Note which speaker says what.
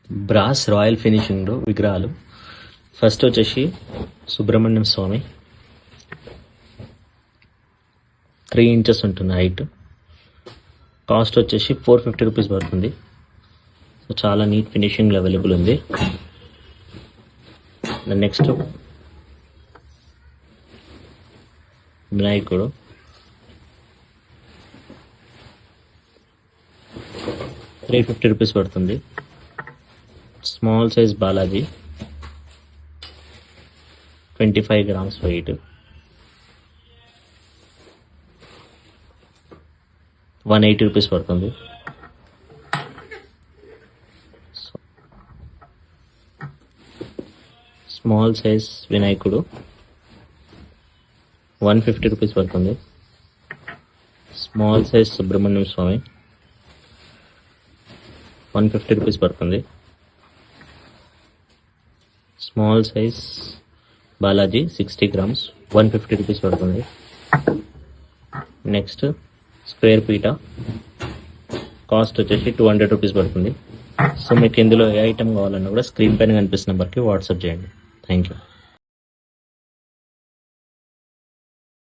Speaker 1: Brass royal finishing విగ్రహాలు. First వచ్చేసి Subrahmanyam Swamy, 3 inches ఉంటుంది హైట్. కాస్ట్ వచ్చేసి 450 రూపీస్ పడుతుంది. సో చాలా నీట్ ఫినిషింగ్ అవైలబుల్ ఉంది. నెక్స్ట్ వినాయకుడు, ₹350 పడుతుంది. Small size Balaji, 25 grams weight, 180 rupees పడుతుంది. స్మాల్ సైజ్ వినాయకుడు 150 రూపీస్ పడుతుంది. Small size Subrahmanyam Swamy 150 rupees పడుతుంది. Small size Balaji 60 grams 150 rupees పడుతుంది. నెక్స్ట్ స్క్వేర్ పీట, కాస్ట్ వచ్చేసి 200 రూపీస్ పడుతుంది. సో మీకు ఇందులో ఏ ఐటమ్ కావాలన్నా కూడా స్క్రీన్ పైన కనిపిస్తున్న నెంబర్కి వాట్సాప్ చేయండి. Thank you.